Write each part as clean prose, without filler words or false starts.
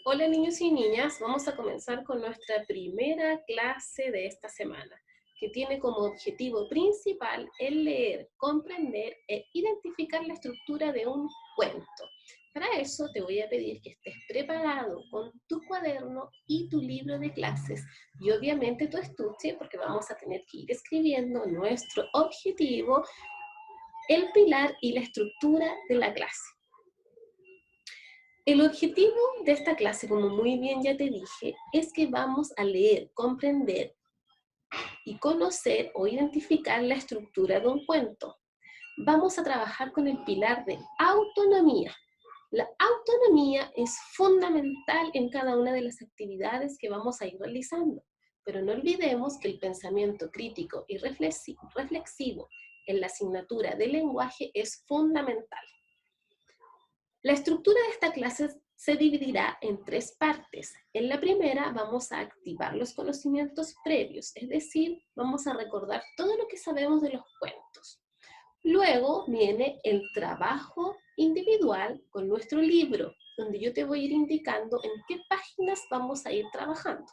Hola niños y niñas, vamos a comenzar con nuestra primera clase de esta semana, que tiene como objetivo principal el leer, comprender e identificar la estructura de un cuento. Para eso te voy a pedir que estés preparado con tu cuaderno y tu libro de clases y obviamente tu estuche, porque vamos a tener que ir escribiendo nuestro objetivo, el pilar y la estructura de la clase. El objetivo de esta clase, como muy bien ya te dije, es que vamos a leer, comprender y conocer o identificar la estructura de un cuento. Vamos a trabajar con el pilar de autonomía. La autonomía es fundamental en cada una de las actividades que vamos a ir realizando, pero no olvidemos que el pensamiento crítico y reflexivo en la asignatura de lenguaje es fundamental. La estructura de esta clase se dividirá en tres partes. En la primera vamos a activar los conocimientos previos, es decir, vamos a recordar todo lo que sabemos de los cuentos. Luego viene el trabajo individual con nuestro libro, donde yo te voy a ir indicando en qué páginas vamos a ir trabajando,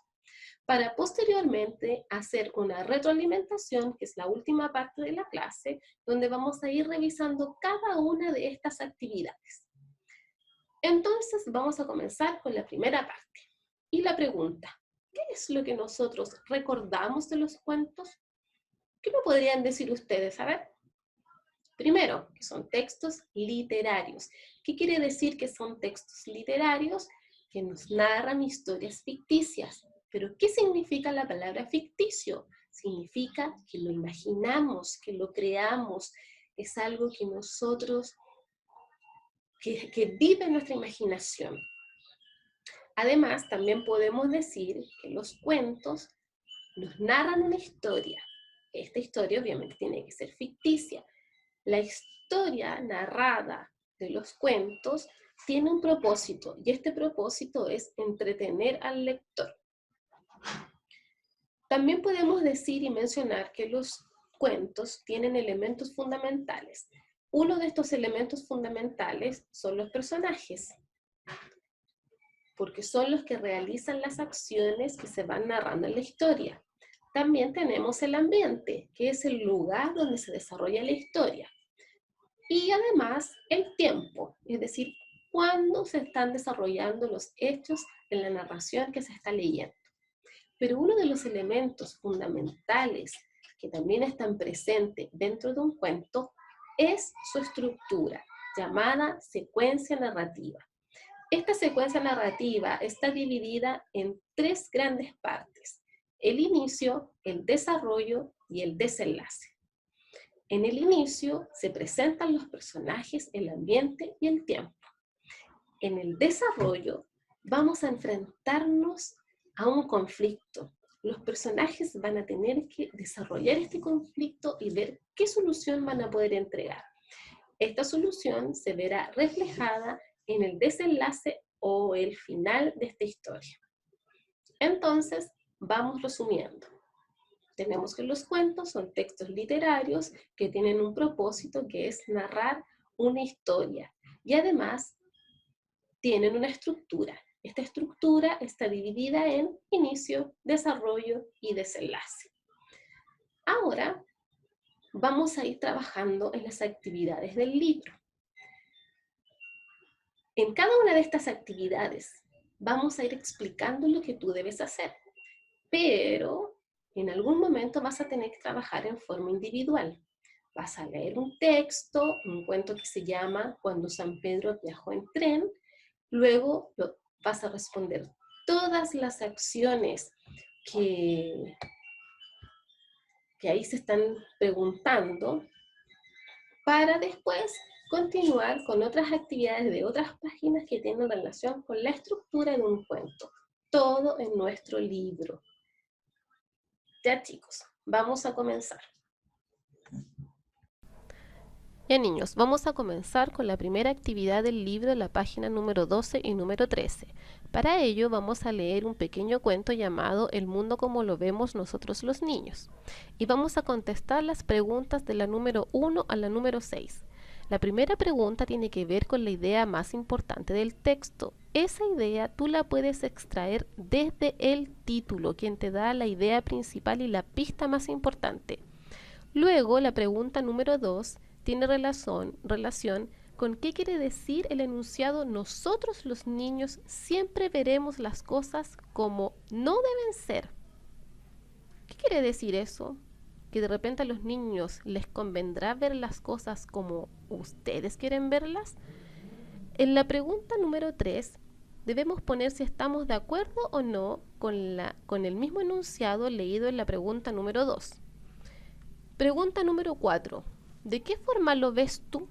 para posteriormente hacer una retroalimentación, que es la última parte de la clase, donde vamos a ir revisando cada una de estas actividades. Entonces vamos a comenzar con la primera parte. Y la pregunta, ¿qué es lo que nosotros recordamos de los cuentos? ¿Qué me podrían decir ustedes? A ver. Primero, que son textos literarios. ¿Qué quiere decir que son textos literarios? Que nos narran historias ficticias. ¿Pero qué significa la palabra ficticio? Significa que lo imaginamos, que lo creamos. Es algo que nosotros que vive nuestra imaginación. Además, también podemos decir que los cuentos nos narran una historia. Esta historia obviamente tiene que ser ficticia. La historia narrada de los cuentos tiene un propósito y este propósito es entretener al lector. También podemos decir y mencionar que los cuentos tienen elementos fundamentales. Uno de estos elementos fundamentales son los personajes, porque son los que realizan las acciones que se van narrando en la historia. También tenemos el ambiente, que es el lugar donde se desarrolla la historia. Y además el tiempo, es decir, cuándo se están desarrollando los hechos en la narración que se está leyendo. Pero uno de los elementos fundamentales que también están presentes dentro de un cuento es su estructura, llamada secuencia narrativa. Esta secuencia narrativa está dividida en tres grandes partes: el inicio, el desarrollo y el desenlace. En el inicio se presentan los personajes, el ambiente y el tiempo. En el desarrollo vamos a enfrentarnos a un conflicto. Los personajes van a tener que desarrollar este conflicto y ver qué solución van a poder entregar. Esta solución se verá reflejada en el desenlace o el final de esta historia. Entonces, vamos resumiendo. Tenemos que los cuentos son textos literarios que tienen un propósito, que es narrar una historia. Y además tienen una estructura. Esta estructura está dividida en inicio, desarrollo y desenlace. Ahora vamos a ir trabajando en las actividades del libro. En cada una de estas actividades vamos a ir explicando lo que tú debes hacer, pero en algún momento vas a tener que trabajar en forma individual. Vas a leer un texto, un cuento que se llama Cuando San Pedro viajó en tren. Luego vas a responder todas las acciones que ahí se están preguntando, para después continuar con otras actividades de otras páginas que tienen relación con la estructura de un cuento. Todo en nuestro libro. Ya chicos, vamos a comenzar. Ya niños, vamos a comenzar con la primera actividad del libro, la página número 12 y número 13. Para ello vamos a leer un pequeño cuento llamado El mundo como lo vemos nosotros los niños. Y vamos a contestar las preguntas de la número 1 a la número 6. La primera pregunta tiene que ver con la idea más importante del texto. Esa idea tú la puedes extraer desde el título, quien te da la idea principal y la pista más importante. Luego, la pregunta número 2 tiene relación con qué quiere decir el enunciado nosotros los niños siempre veremos las cosas como no deben ser. ¿Qué quiere decir eso? Que de repente a los niños les convendrá ver las cosas como ustedes quieren verlas. En la pregunta número 3 debemos poner si estamos de acuerdo o no con el mismo enunciado leído en la pregunta número 2. Pregunta número 4. ¿De qué forma lo ves tú?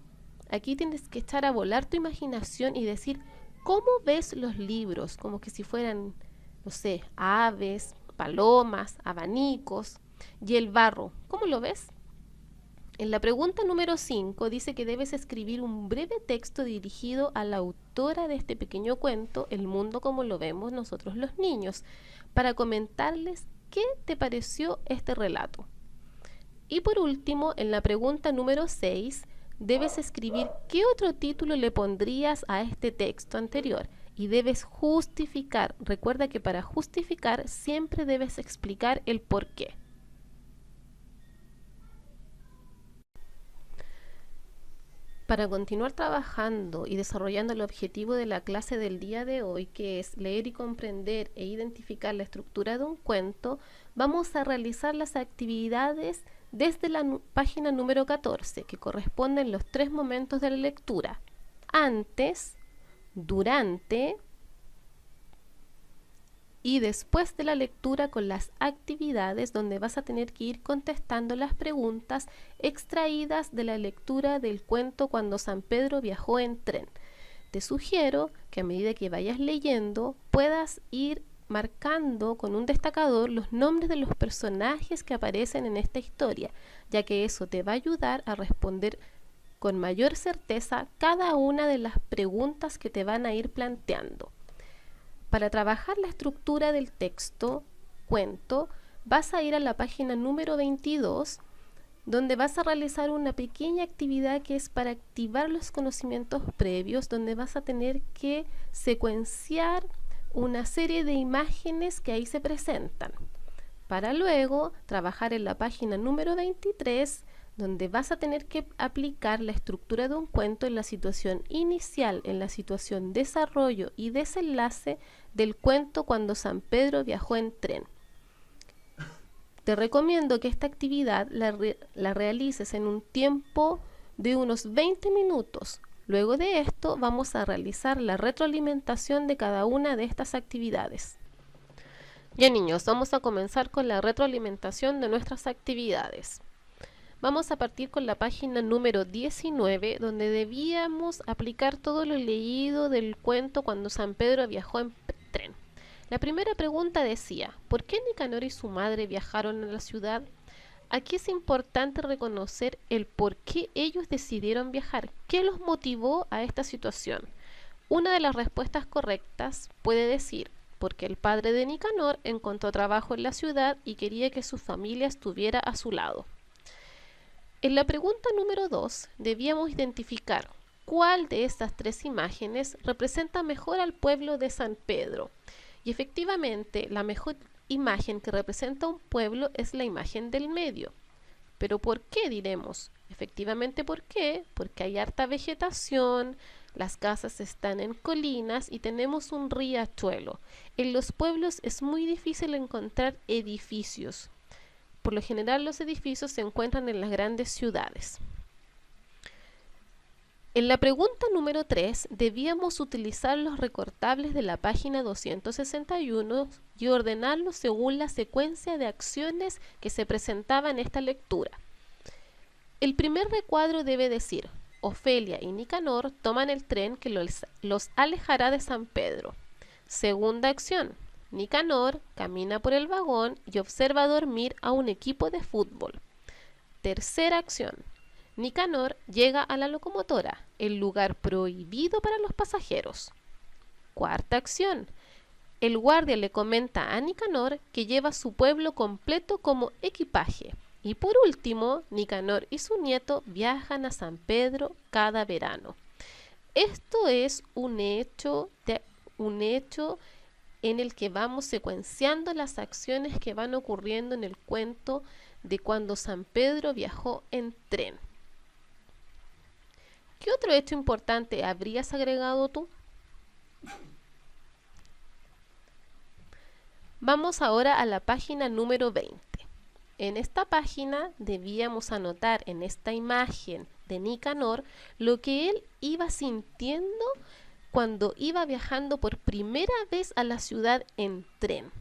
Aquí tienes que echar a volar tu imaginación y decir cómo ves los libros, como que si fueran, no sé, aves, palomas, abanicos, y el barro. ¿Cómo lo ves? En la pregunta número 5 dice que debes escribir un breve texto dirigido a la autora de este pequeño cuento, El mundo como lo vemos nosotros los niños, para comentarles qué te pareció este relato. Y por último, en la pregunta número 6, debes escribir qué otro título le pondrías a este texto anterior y debes justificar. Recuerda que para justificar siempre debes explicar el por qué. Para continuar trabajando y desarrollando el objetivo de la clase del día de hoy, que es leer y comprender e identificar la estructura de un cuento, vamos a realizar las actividades desde la página número 14, que corresponden los 3 momentos de la lectura: antes, durante y después de la lectura, con las actividades donde vas a tener que ir contestando las preguntas extraídas de la lectura del cuento Cuando San Pedro viajó en tren. Te sugiero que a medida que vayas leyendo puedas ir marcando con un destacador los nombres de los personajes que aparecen en esta historia, ya que eso te va a ayudar a responder con mayor certeza cada una de las preguntas que te van a ir planteando. Para trabajar la estructura del texto, cuento, vas a ir a la página número 22, donde vas a realizar una pequeña actividad que es para activar los conocimientos previos, donde vas a tener que secuenciar una serie de imágenes que ahí se presentan, para luego trabajar en la página número 23, donde vas a tener que aplicar la estructura de un cuento en la situación inicial, en la situación desarrollo y desenlace del cuento Cuando San Pedro viajó en tren. Te recomiendo que esta actividad la realices en un tiempo de unos 20 minutos. Luego de esto vamos a realizar la retroalimentación de cada una de estas actividades. Ya niños, vamos a comenzar con la retroalimentación de nuestras actividades. Vamos a partir con la página número 19, donde debíamos aplicar todo lo leído del cuento Cuando San Pedro viajó en tren. La primera pregunta decía, ¿por qué Nicanor y su madre viajaron a la ciudad? Aquí es importante reconocer el por qué ellos decidieron viajar, qué los motivó a esta situación. Una de las respuestas correctas puede decir, porque el padre de Nicanor encontró trabajo en la ciudad y quería que su familia estuviera a su lado. En la pregunta número 2 debíamos identificar cuál de estas 3 imágenes representa mejor al pueblo de San Pedro. Y efectivamente, la mejor imagen que representa un pueblo es la imagen del medio. ¿Pero por qué diremos? Efectivamente, ¿por qué? Porque hay harta vegetación, las casas están en colinas y tenemos un riachuelo. En los pueblos es muy difícil encontrar edificios. Por lo general los edificios se encuentran en las grandes ciudades. En la pregunta número 3 debíamos utilizar los recortables de la página 261 y ordenarlos según la secuencia de acciones que se presentaba en esta lectura. El primer recuadro debe decir, Ofelia y Nicanor toman el tren que los alejará de San Pedro. Segunda acción, Nicanor camina por el vagón y observa dormir a un equipo de fútbol. Tercera acción. Nicanor llega a la locomotora, el lugar prohibido para los pasajeros. Cuarta acción. El guardia le comenta a Nicanor que lleva su pueblo completo como equipaje. Y por último, Nicanor y su nieto viajan a San Pedro cada verano. Esto es un hecho un hecho en el que vamos secuenciando las acciones que van ocurriendo en el cuento de cuando San Pedro viajó en tren. ¿Qué otro hecho importante habrías agregado tú? Vamos ahora a la página número 20. En esta página debíamos anotar en esta imagen de Nicanor lo que él iba sintiendo cuando iba viajando por primera vez a la ciudad en tren.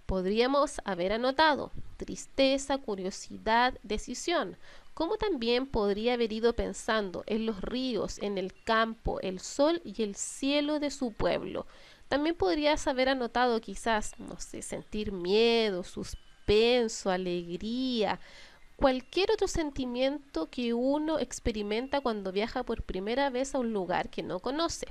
Podríamos haber anotado tristeza, curiosidad, decisión, como también podría haber ido pensando en los ríos, en el campo, el sol y el cielo de su pueblo. También podrías haber anotado quizás, no sé, sentir miedo, suspenso, alegría, cualquier otro sentimiento que uno experimenta cuando viaja por primera vez a un lugar que no conoce.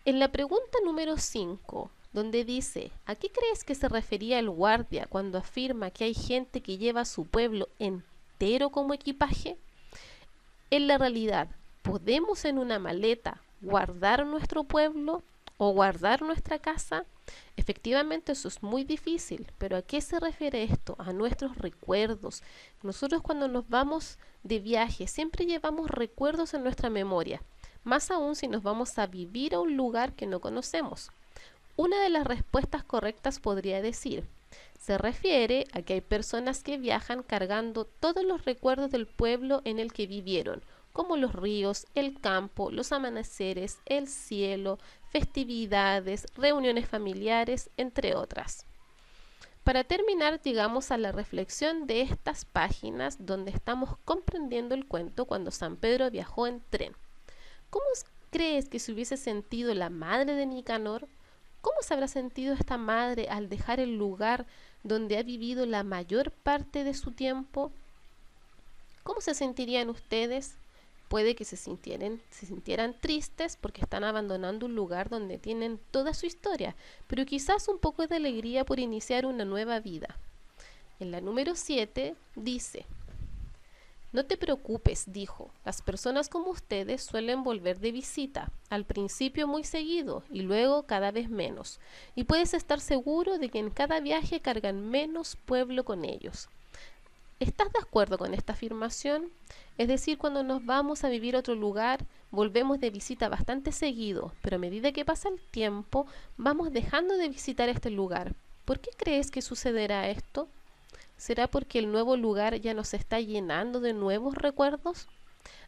En la pregunta número 5, donde dice, ¿a qué crees que se refería el guardia cuando afirma que hay gente que lleva a su pueblo entero como equipaje? En la realidad, ¿podemos en una maleta guardar nuestro pueblo o guardar nuestra casa? Efectivamente eso es muy difícil, pero ¿a qué se refiere esto? A nuestros recuerdos. Nosotros cuando nos vamos de viaje siempre llevamos recuerdos en nuestra memoria, más aún si nos vamos a vivir a un lugar que no conocemos. Una de las respuestas correctas podría decir, se refiere a que hay personas que viajan cargando todos los recuerdos del pueblo en el que vivieron, como los ríos, el campo, los amaneceres, el cielo, festividades, reuniones familiares, entre otras. Para terminar, llegamos a la reflexión de estas páginas donde estamos comprendiendo el cuento cuando San Pedro viajó en tren. ¿Cómo crees que se hubiese sentido la madre de Nicanor? ¿Cómo se habrá sentido esta madre al dejar el lugar donde ha vivido la mayor parte de su tiempo? ¿Cómo se sentirían ustedes? Puede que se sintieran tristes porque están abandonando un lugar donde tienen toda su historia, pero quizás un poco de alegría por iniciar una nueva vida. En la número 7 dice, no te preocupes, dijo, las personas como ustedes suelen volver de visita, al principio muy seguido y luego cada vez menos, y puedes estar seguro de que en cada viaje cargan menos pueblo con ellos. ¿Estás de acuerdo con esta afirmación? Es decir, cuando nos vamos a vivir a otro lugar, volvemos de visita bastante seguido, pero a medida que pasa el tiempo, vamos dejando de visitar este lugar. ¿Por qué crees que sucederá esto? ¿Será porque el nuevo lugar ya nos está llenando de nuevos recuerdos?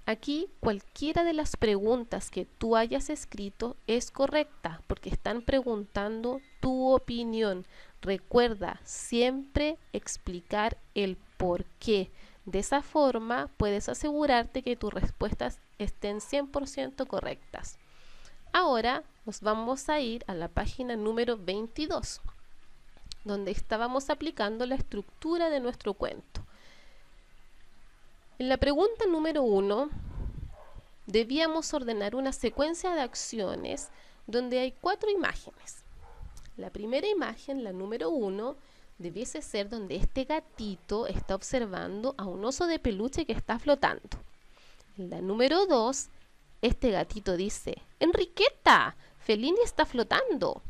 Aquí, cualquiera de las preguntas que tú hayas escrito es correcta, porque están preguntando tu opinión. Recuerda siempre explicar el por qué. De esa forma puedes asegurarte que tus respuestas estén 100% correctas. Ahora nos vamos a ir a la página número 22, donde estábamos aplicando la estructura de nuestro cuento. En la pregunta número 1, debíamos ordenar una secuencia de acciones donde hay 4 imágenes. La primera imagen, la número 1, debiese ser donde este gatito está observando a un oso de peluche que está flotando. En la número 2, este gatito dice, Enriqueta, Fellini está flotando.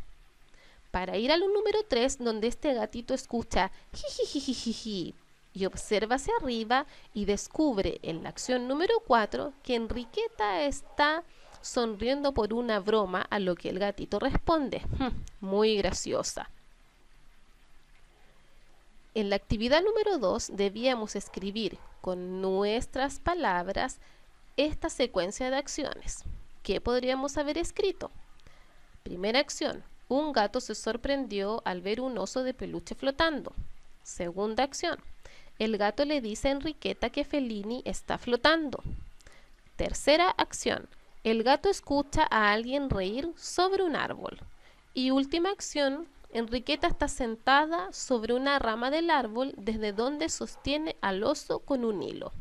Para ir al número 3, donde este gatito escucha jijijijiji y observa hacia arriba y descubre en la acción número 4 que Enriqueta está sonriendo por una broma, a lo que el gatito responde, muy graciosa. En la actividad número 2 debíamos escribir con nuestras palabras esta secuencia de acciones. ¿Qué podríamos haber escrito? Primera acción, un gato se sorprendió al ver un oso de peluche flotando. Segunda acción, el gato le dice a Enriqueta que Fellini está flotando. Tercera acción, el gato escucha a alguien reír sobre un árbol. Y última acción, Enriqueta está sentada sobre una rama del árbol desde donde sostiene al oso con un hilo.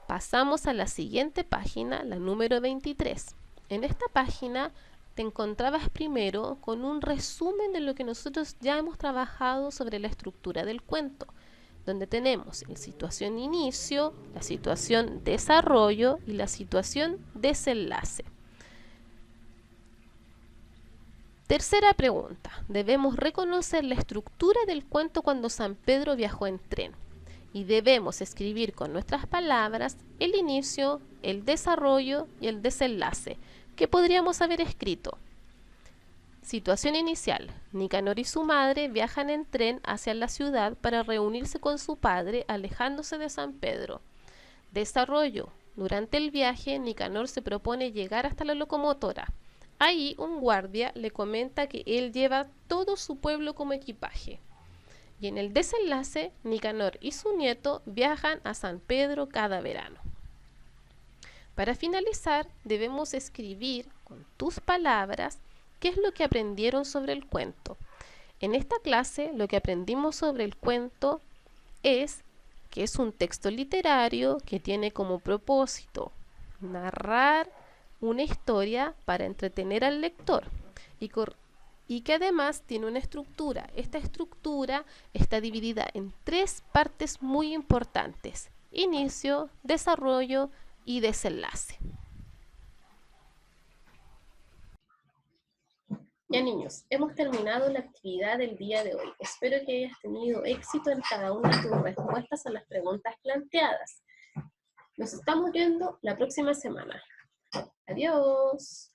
Pasamos a la siguiente página, la número 23. En esta página te encontrabas primero con un resumen de lo que nosotros ya hemos trabajado sobre la estructura del cuento, donde tenemos la situación inicio, la situación desarrollo y la situación desenlace. Tercera pregunta. Debemos reconocer la estructura del cuento cuando San Pedro viajó en tren. Y debemos escribir con nuestras palabras el inicio, el desarrollo y el desenlace, que podríamos haber escrito. Situación inicial. Nicanor y su madre viajan en tren hacia la ciudad para reunirse con su padre, alejándose de San Pedro. Desarrollo. Durante el viaje, Nicanor se propone llegar hasta la locomotora. Ahí un guardia le comenta que él lleva todo su pueblo como equipaje. Y en el desenlace, Nicanor y su nieto viajan a San Pedro cada verano. Para finalizar, debemos escribir con tus palabras qué es lo que aprendieron sobre el cuento. En esta clase, lo que aprendimos sobre el cuento es que es un texto literario que tiene como propósito narrar una historia para entretener al lector y que además tiene una estructura. Esta estructura está dividida en 3 partes muy importantes: inicio, desarrollo y desenlace. Ya niños, hemos terminado la actividad del día de hoy. Espero que hayas tenido éxito en cada una de tus respuestas a las preguntas planteadas. Nos estamos viendo la próxima semana. Adiós.